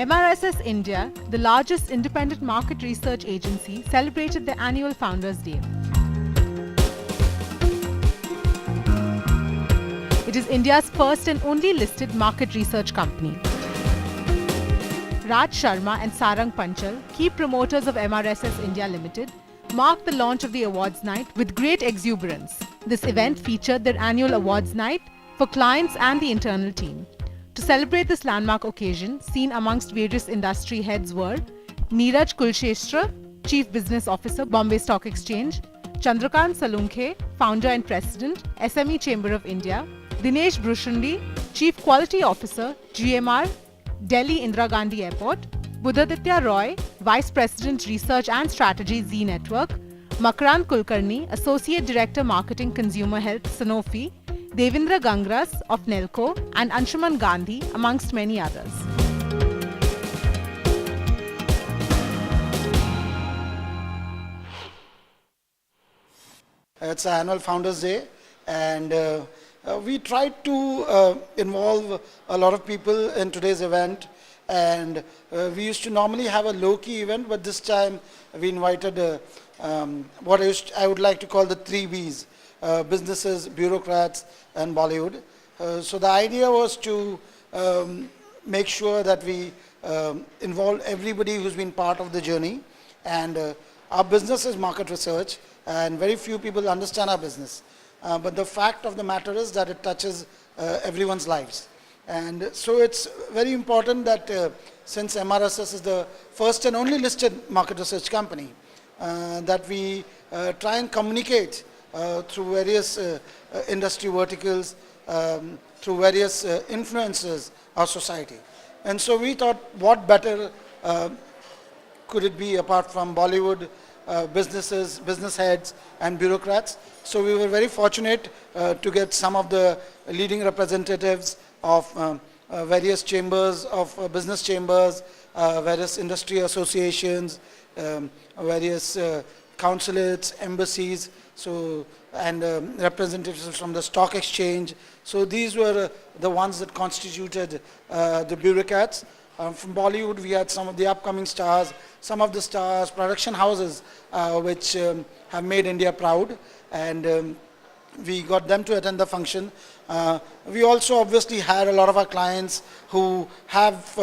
MRSS India, the largest independent market research agency, celebrated their annual Founders' Day. It is India's first and only listed market research company. Raj Sharma and Sarang Panchal, key promoters of MRSS India Limited, marked the launch of the awards night with great exuberance. This event featured their annual awards night for clients and the internal team. To celebrate this landmark occasion, seen amongst various industry heads were Neeraj Kulshestra, Chief Business Officer, Bombay Stock Exchange; Chandrakant Salunkhe, Founder and President, SME Chamber of India; Dinesh Brushundi, Chief Quality Officer, GMR, Delhi Indira Gandhi Airport; Buddhaditya Roy, Vice President Research and Strategy, Z Network; Makrant Kulkarni, Associate Director Marketing Consumer Health, Sanofi; Devendra Gangras of Nelco, and Anshuman Gandhi, amongst many others. It's our annual Founders Day, and we tried to involve a lot of people in today's event. And we used to normally have a low-key event, but this time we invited what I would like to call the 3 Bs: businesses, bureaucrats, and Bollywood. So the idea was to make sure that we involve everybody who's been part of the journey. And our business is market research, and very few people understand our business. But the fact of the matter is that it touches everyone's lives. And so it's very important that since MRSS is the first and only listed market research company, that we try and communicate through various industry verticals, through various influences of society. And so we thought, what better could it be apart from Bollywood, businesses, business heads, and bureaucrats. So we were very fortunate to get some of the leading representatives of various chambers, of business chambers, various industry associations, various consulates, embassies, and representatives from the stock exchange. So these were the ones that constituted the bureaucrats. From Bollywood, we had some of the upcoming stars, some of the stars, production houses, which have made India proud, and we got them to attend the function. We also obviously had a lot of our clients who have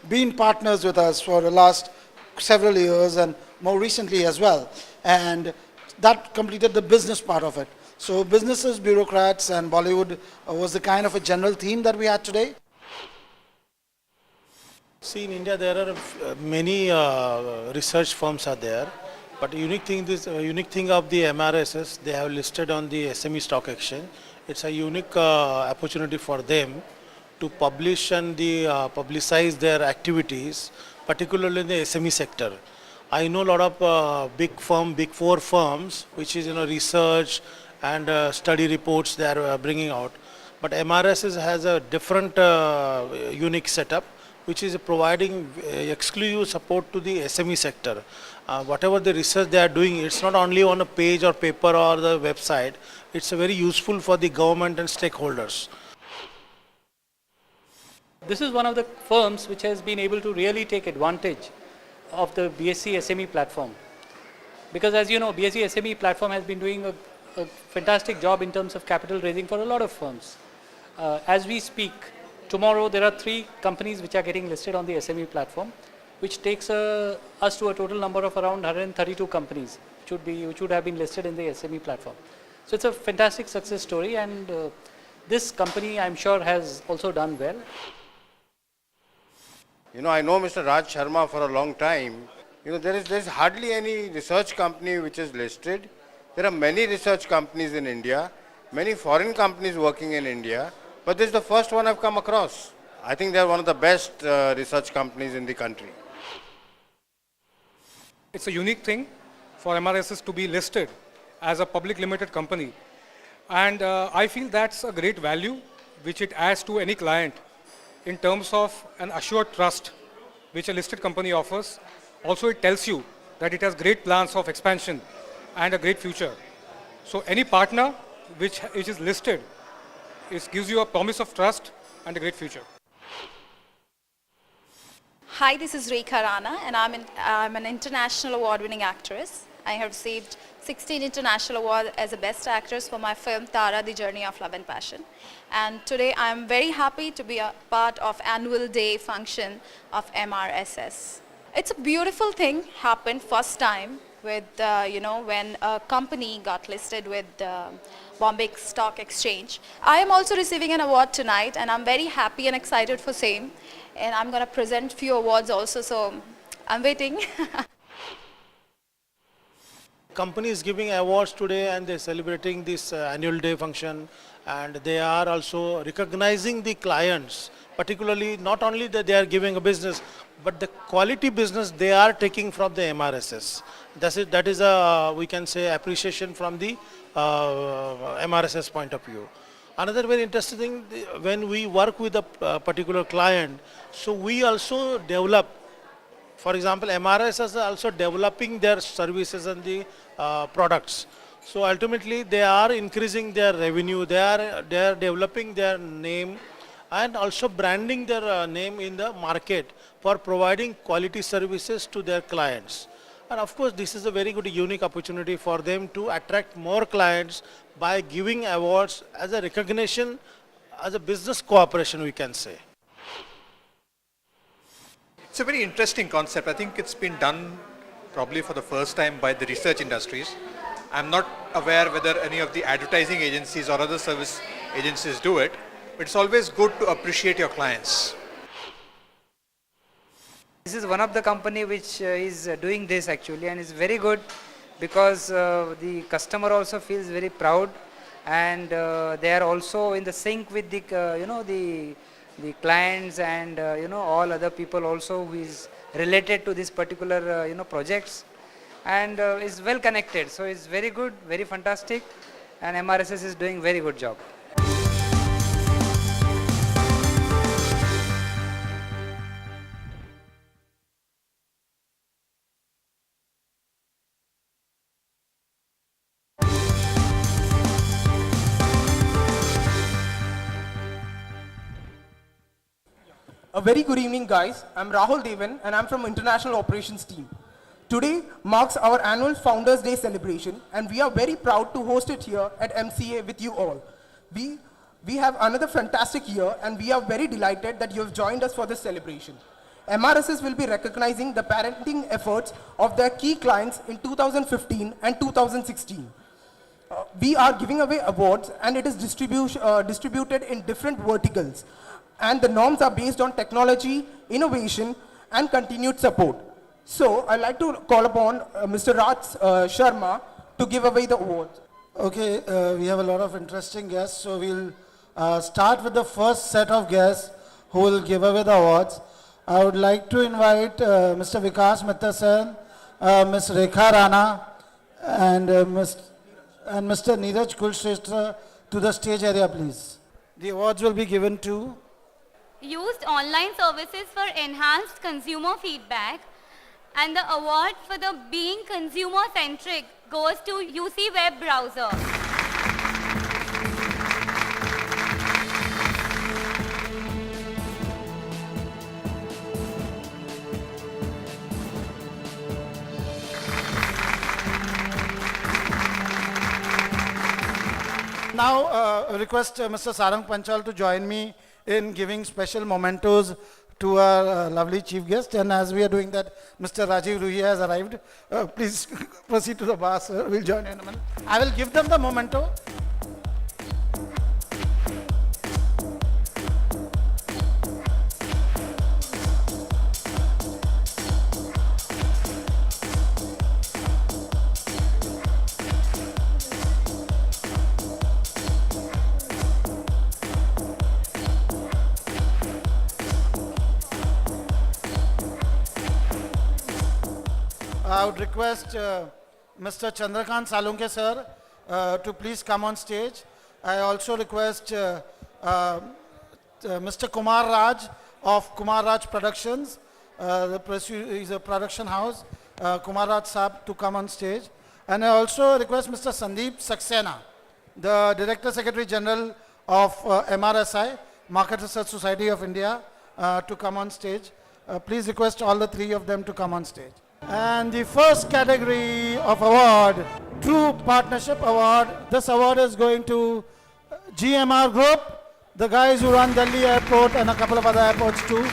been partners with us for the last several years and more recently as well. And that completed the business part of it. So businesses, bureaucrats, and Bollywood was the kind of a general theme that we had today. See, in India there are many research firms are there, but unique thing of the MRSS, they have listed on the SME stock exchange. It's a unique opportunity for them to publish and publicize their activities, particularly in the SME sector. I know a lot of big four firms, which is research and study reports they are bringing out. But MRSS has a different unique setup, which is providing exclusive support to the SME sector. Whatever the research they are doing, it's not only on a page or paper or the website, it's very useful for the government and stakeholders. This is one of the firms which has been able to really take advantage of the BSE SME platform. Because as you know, BSE SME platform has been doing a fantastic job in terms of capital raising for a lot of firms. As we speak, tomorrow there are 3 companies which are getting listed on the SME platform, which takes us to a total number of around 132 companies which would have been listed in the SME platform. So it's a fantastic success story, and this company, I'm sure, has also done well. I know Mr. Raj Sharma for a long time. There is hardly any research company which is listed. There are many research companies in India, many foreign companies working in India, but this is the first one I've come across. I think they are one of the best research companies in the country. It's a unique thing for MRSS to be listed as a public limited company. And I feel that's a great value which it adds to any client in terms of an assured trust which a listed company offers. Also, it tells you that it has great plans of expansion and a great future. So any partner which is listed, it gives you a promise of trust and a great future. Hi, this is Rekha Rana, and I'm an international award-winning actress. I have received 16 international awards as a best actress for my film Tara, The Journey of Love and Passion. And today I'm very happy to be a part of annual day function of MRSS. It's a beautiful thing happened first time with, when a company got listed with Bombay Stock Exchange. I am also receiving an award tonight, and I'm very happy and excited for same. And I'm going to present few awards also, so I'm waiting. Company is giving awards today and they're celebrating this annual day function, and they are also recognizing the clients, particularly not only that they are giving a business, but the quality business they are taking from the MRSS. That is a, we can say, appreciation from the MRSS point of view. Another very interesting thing, when we work with a particular client, so we also develop, for example, MRSS is also developing their services and the products. So ultimately they are increasing their revenue, they are developing their name and also branding their name in the market for providing quality services to their clients. And of course, this is a very good unique opportunity for them to attract more clients by giving awards as a recognition, as a business cooperation, we can say. It's a very interesting concept. I think it's been done probably for the first time by the research industries. I'm not aware whether any of the advertising agencies or other service agencies do it, but it's always good to appreciate your clients. This is one of the company which is doing this actually, and it's very good because the customer also feels very proud, and they are also in the sync with the the clients and all other people also who is related to this particular projects, and is well connected. So it's very good, very fantastic, and MRSS is doing very good job. A very good evening, guys. I'm Rahul Devan and I'm from International Operations team. Today marks our annual Founders Day celebration, and we are very proud to host it here at MCA with you all. We have another fantastic year, and we are very delighted that you have joined us for this celebration. MRSS will be recognizing the parenting efforts of their key clients in 2015 and 2016. We are giving away awards, and it is distributed in different verticals. And the norms are based on technology, innovation, and continued support. So I'd like to call upon Mr. Raj Sharma to give away the awards. Okay, we have a lot of interesting guests, so we'll start with the first set of guests who will give away the awards. I would like to invite Mr. Vikas Mittasen, Ms. Rekha Rana, and Mr. Neeraj Kulshrestha to the stage area, please. The awards will be given to used online services for enhanced consumer feedback, and the award for the being consumer centric goes to UC web browser. Now request Mr. Sarang Panchal to join me in giving special mementos to our lovely chief guest. And as we are doing that, Mr. Rajiv Ruhi has arrived. Please proceed to the bar, sir. We'll join in a minute. I will give them the memento. I would request Mr. Chandrakant Salunke sir to please come on stage. I also request Mr. Kumar Raj of Kumar Raj Productions, is a production house, Kumar Raj Saab, to come on stage. And I also request Mr. Sandeep Saxena, the Director Secretary General of MRSI, Market Research Society of India, to come on stage. please request all the three of them to come on stage. And the first category of award, True Partnership Award. This award is going to GMR Group, the guys who run Delhi Airport and a couple of other airports too.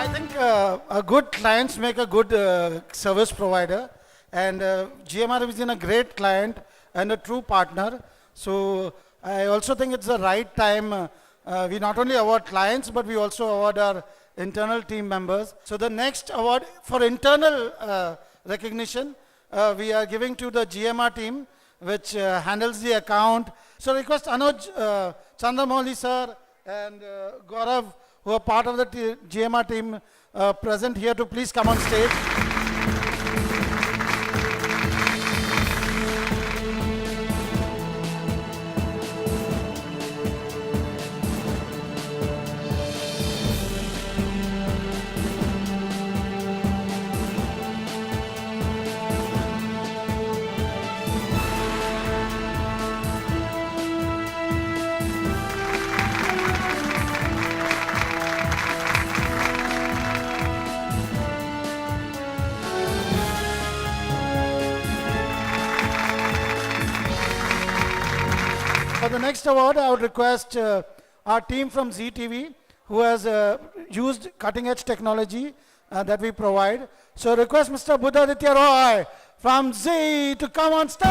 I think a good clients make a good service provider, and GMR is in a great client and a true partner. So I also think it's the right time. We not only award clients, but we also award our internal team members. So the next award for internal recognition, we are giving to the GMR team, which handles the account. So request Anuj Chandramouli sir and Gaurav, who are part of the GMR team present here, to please come on stage. For the next award, I would request our team from ZTV, who has used cutting-edge technology that we provide. So request Mr. Buddhaditya Roy from Z to come on stage.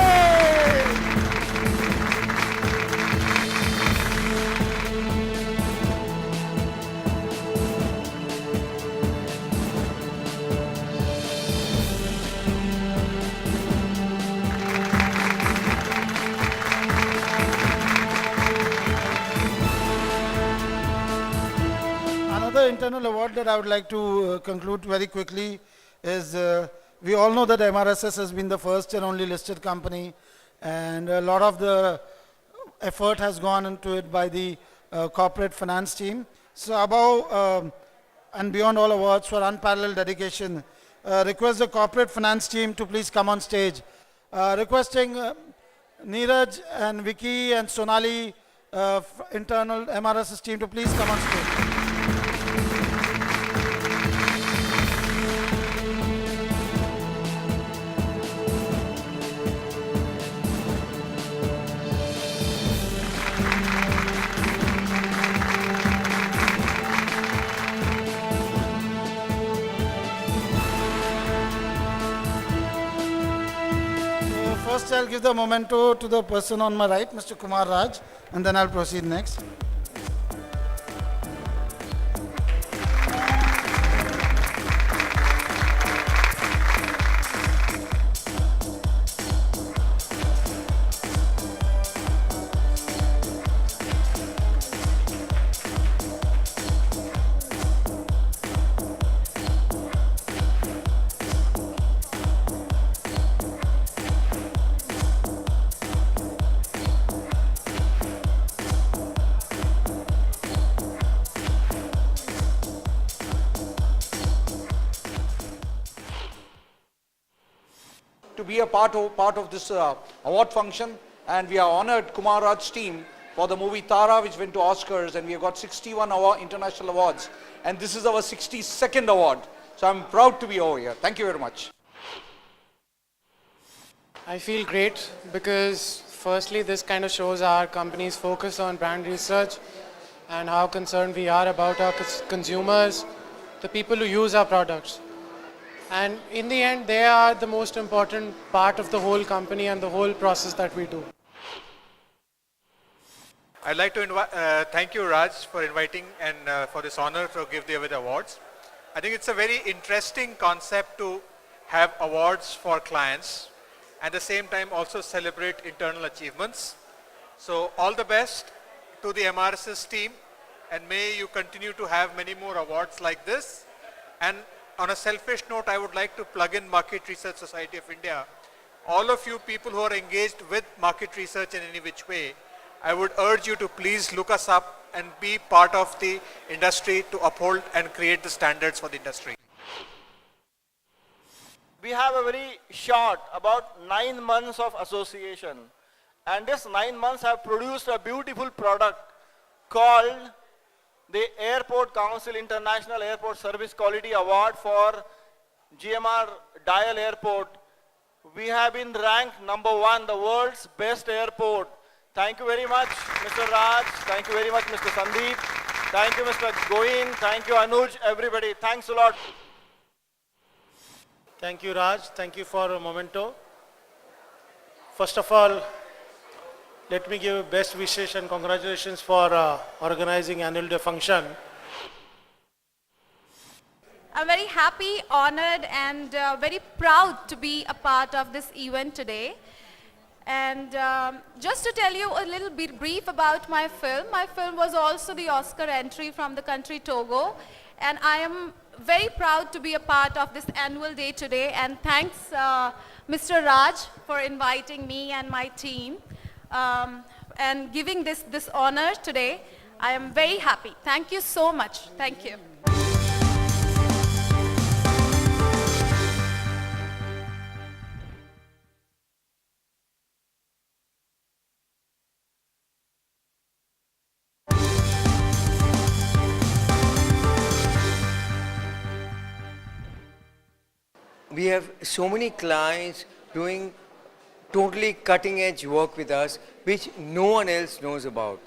Another internal award that I would like to conclude very quickly is, we all know that MRSS has been the first and only listed company, and a lot of the effort has gone into it by the corporate finance team. So above and beyond all awards for unparalleled dedication, request the corporate finance team to please come on stage. Requesting Neeraj and Vicky and Sonali, internal MRSS team, to please come on stage. First, I'll give the memento to the person on my right, Mr. Kumar Raj, and then I'll proceed next. To be a part of this award function, and we are honored, Kumar Raj's team, for the movie Tara, which went to Oscars, and we have got 61 international awards, and this is our 62nd award. So I'm proud to be over here. Thank you very much. I feel great because firstly this kind of shows our company's focus on brand research and how concerned we are about our consumers, the people who use our products. And in the end, they are the most important part of the whole company and the whole process that we do. I'd like to thank you, Raj, for inviting and for this honor to give the awards. I think it's a very interesting concept to have awards for clients and at the same time also celebrate internal achievements. So all the best to the MRSS team, and may you continue to have many more awards like this. And on a selfish note, I would like to plug in Market Research Society of India. All of you people who are engaged with market research in any which way, I would urge you to please look us up and be part of the industry to uphold and create the standards for the industry. We have a very short, about 9 months of association. And this 9 months have produced a beautiful product called the Airport Council International Airport Service Quality Award for GMR Dial Airport. We have been ranked #1, the world's best airport. Thank you very much, Mr. Raj. Thank you very much, Mr. Sandeep. Thank you, Mr. Goin. Thank you, Anuj. Everybody, thanks a lot. Thank you, Raj. Thank you for a memento. First of all, let me give best wishes and congratulations for organizing annual day function. I'm very happy, honored, and very proud to be a part of this event today. And just to tell you a little bit brief about my film was also the Oscar entry from the country Togo. And I am very proud to be a part of this annual day today. And thanks, Mr. Raj, for inviting me and my team and giving this honor today. I am very happy. Thank you so much. Thank you. We have so many clients doing totally cutting edge work with us, which no one else knows about.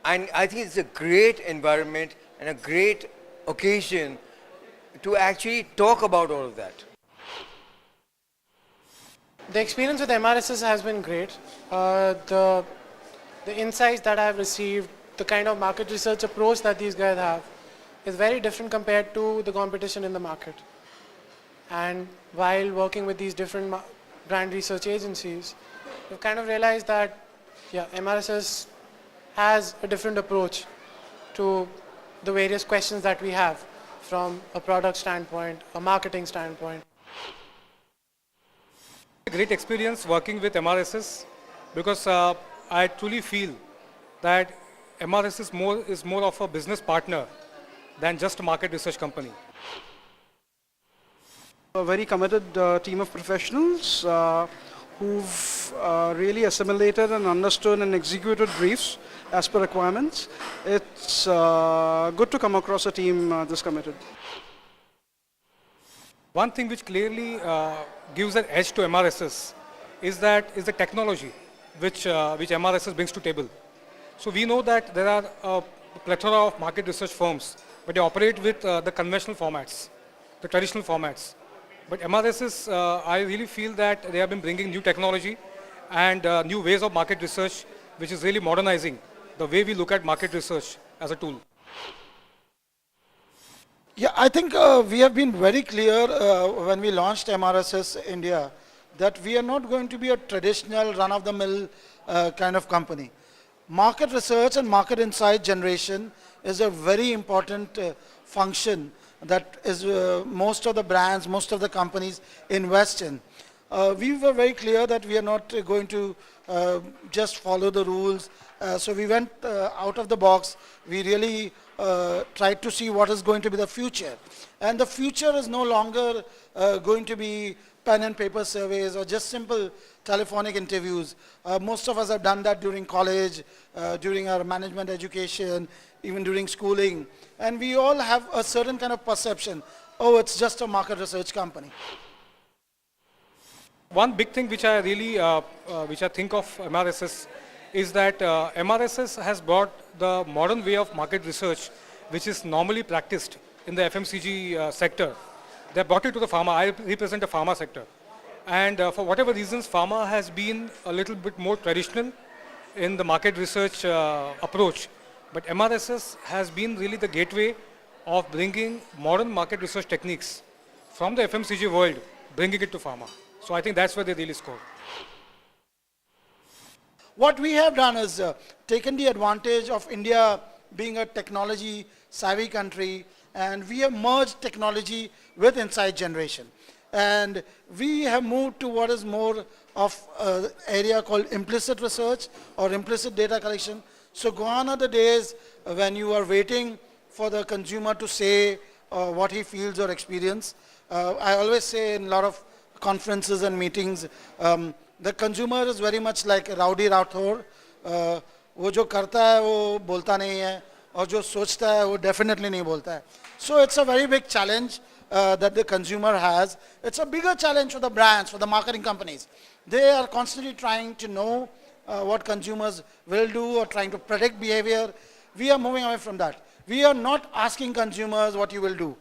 And I think it's a great environment and a great occasion to actually talk about all of that. The experience with MRSS has been great. The insights that I've received, the kind of market research approach that these guys have is very different compared to the competition in the market. And while working with these different brand research agencies, we've kind of realized that, MRSS has a different approach to the various questions that we have from a product standpoint, a marketing standpoint. A great experience working with MRSS because I truly feel that MRSS is more of a business partner than just a market research company. A very committed team of professionals who've really assimilated and understood and executed briefs as per requirements. It's good to come across a team this committed. One thing which clearly gives an edge to MRSS is the technology which MRSS brings to table. So we know that there are a plethora of market research firms, but they operate with the conventional formats, the traditional formats. But MRSS, I really feel that they have been bringing new technology and new ways of market research, which is really modernizing the way we look at market research as a tool. Yeah, I think we have been very clear when we launched MRSS India that we are not going to be a traditional run-of-the-mill kind of company. Market research and market insight generation is a very important function that is most of the brands, most of the companies invest in. We were very clear that we are not going to just follow the rules. So we went out of the box. We really tried to see what is going to be the future. And the future is no longer going to be pen and paper surveys or just simple telephonic interviews. Most of us have done that during college, during our management education, even during schooling. And we all have a certain kind of perception, oh, it's just a market research company. One big thing which I really, which I think of MRSS is that MRSS has brought the modern way of market research, which is normally practiced in the FMCG sector. They brought it to the pharma. I represent the pharma sector. And for whatever reasons, pharma has been a little bit more traditional in the market research approach. But MRSS has been really the gateway of bringing modern market research techniques from the FMCG world, bringing it to pharma. So I think that's where they really score. What we have done is taken the advantage of India being a technology savvy country and we have merged technology with insight generation. And we have moved to what is more of an area called implicit research or implicit data collection. So gone are the days when you are waiting for the consumer to say what he feels or experience. I always say in a lot of conferences and meetings, the consumer is very much like Rowdy Rathore. वो जो करता है वो बोलता नहीं है और जो सोचता है वो definitely नहीं बोलता है. So it's a very big challenge that the consumer has. It's a bigger challenge for the brands, for the marketing companies. They are constantly trying to know what consumers will do or trying to predict behavior. We are moving away from that. We are not asking consumers what you will do.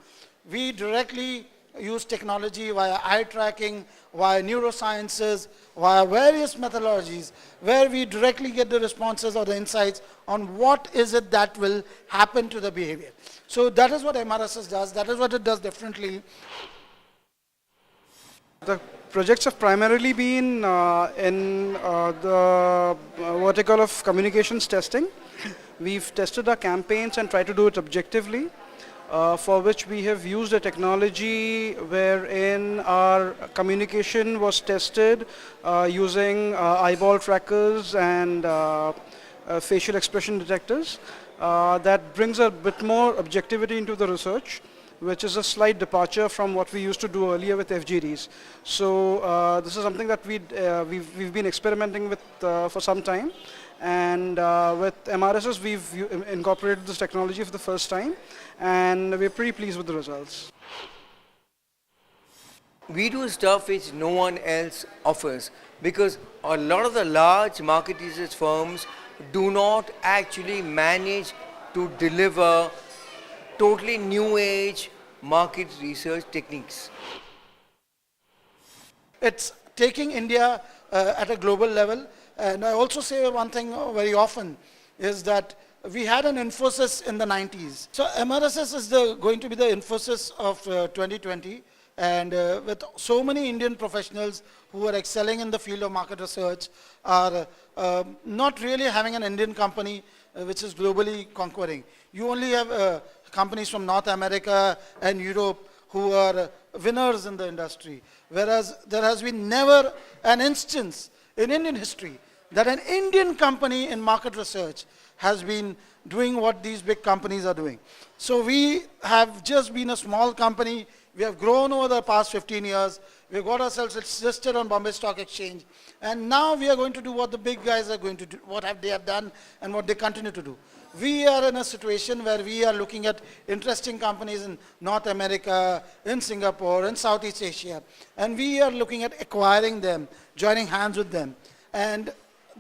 We directly use technology via eye tracking, via neurosciences, via various methodologies, where we directly get the responses or the insights on what is it that will happen to the behavior. So that is what MRSS does. That is what it does differently. The projects have primarily been in the vertical of communications testing. We've tested our campaigns and tried to do it objectively, for which we have used a technology wherein our communication was tested using eyeball trackers and facial expression detectors. That brings a bit more objectivity into the research, which is a slight departure from what we used to do earlier with FGDs. So this is something that we've been experimenting with for some time. And with MRSS, we've incorporated this technology for the first time, and we're pretty pleased with the results. We do stuff which no one else offers, because a lot of the large market research firms do not actually manage to deliver totally new age market research techniques. It's taking India at a global level. And I also say one thing very often is that we had an Infosys in the 90s. So MRSS is going to be the Infosys of 2020. And with so many Indian professionals who are excelling in the field of market research are not really having an Indian company which is globally conquering. You only have companies from North America and Europe who are winners in the industry. Whereas there has been never an instance in Indian history that an Indian company in market research has been doing what these big companies are doing. So we have just been a small company. We have grown over the past 15 years. We've got ourselves listed on Bombay Stock Exchange. And now we are going to do what the big guys are going to do, what they have done and what they continue to do. We are in a situation where we are looking at interesting companies in North America, in Singapore, in Southeast Asia. And we are looking at acquiring them, joining hands with them. And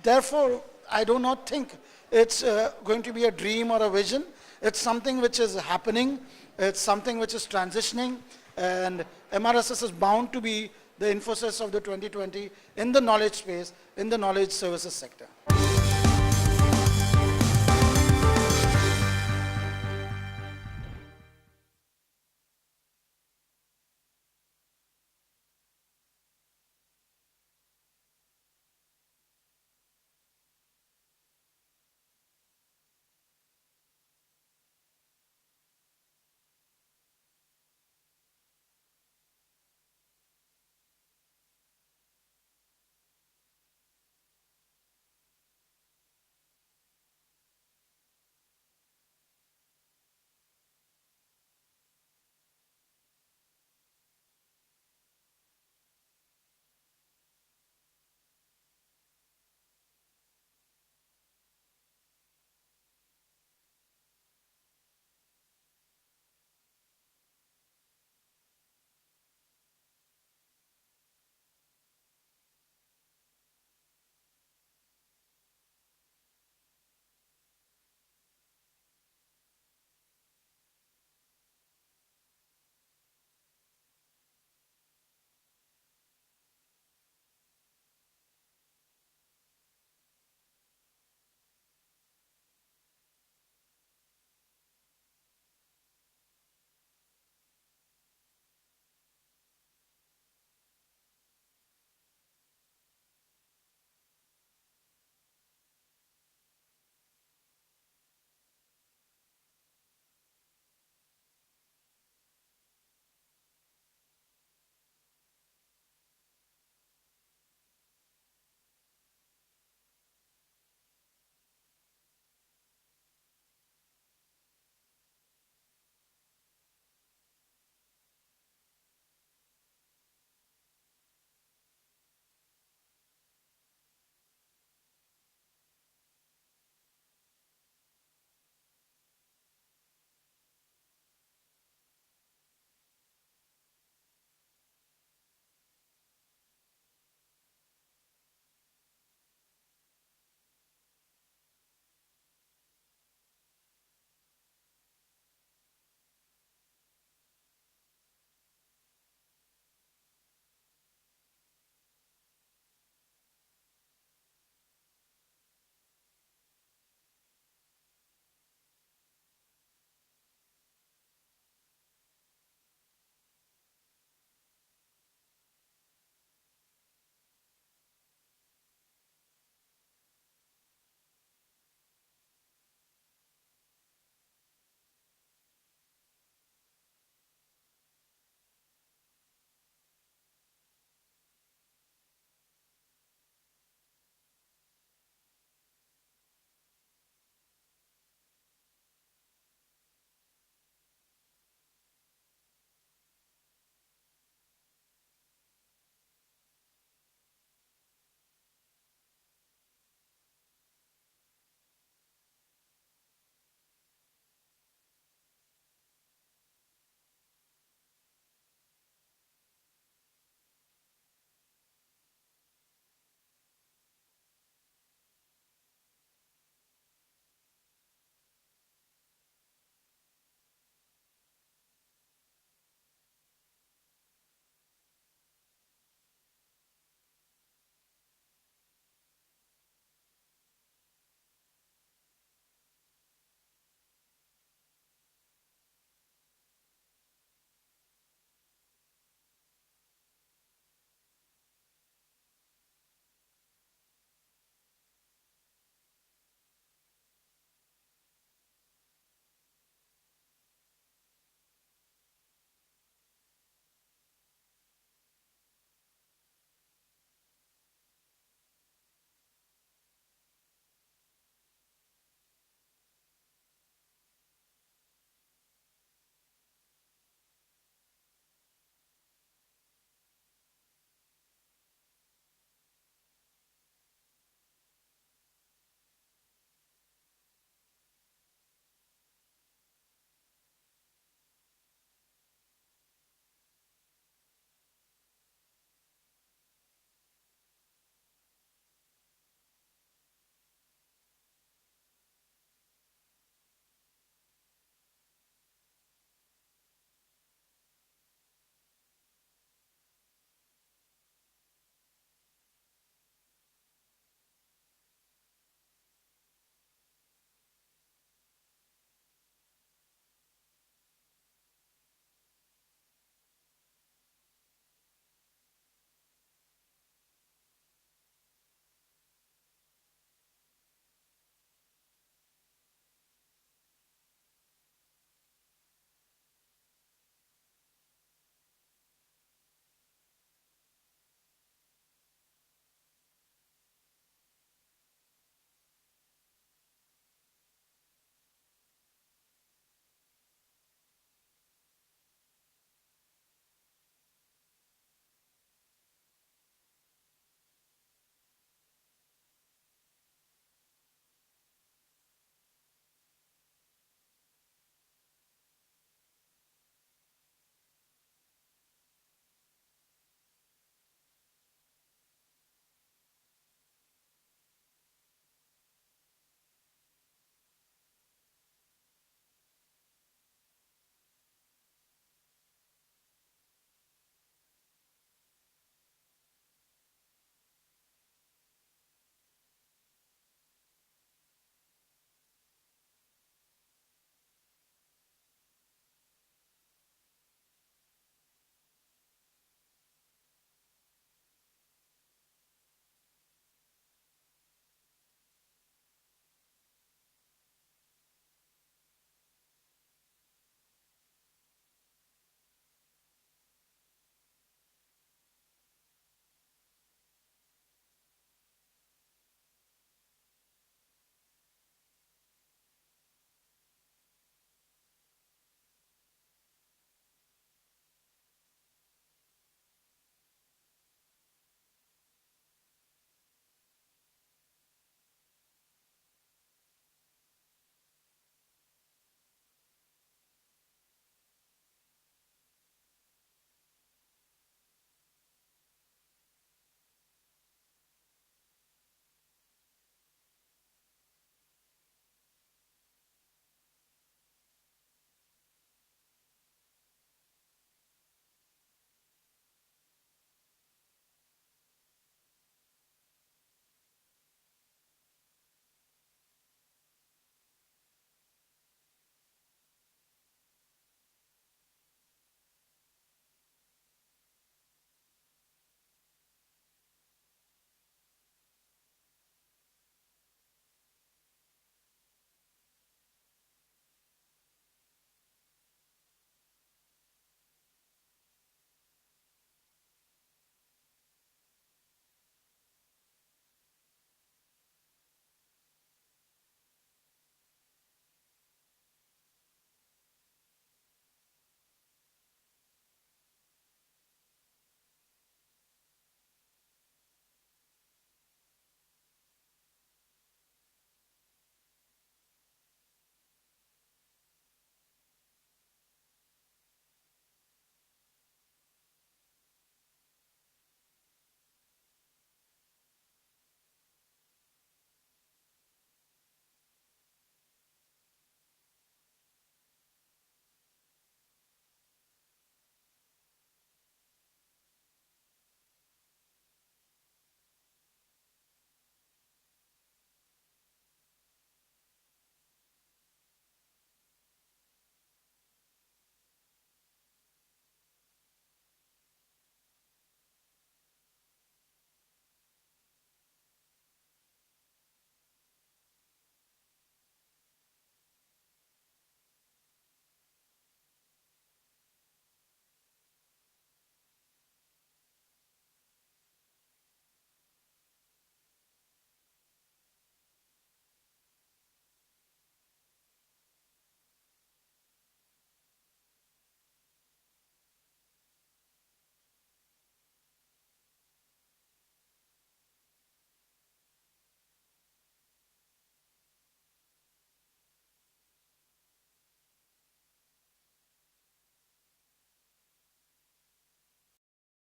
therefore, I do not think it's going to be a dream or a vision. It's something which is happening. It's something which is transitioning. And MRSS is bound to be the Infosys of the 2020 in the knowledge space, in the knowledge services sector.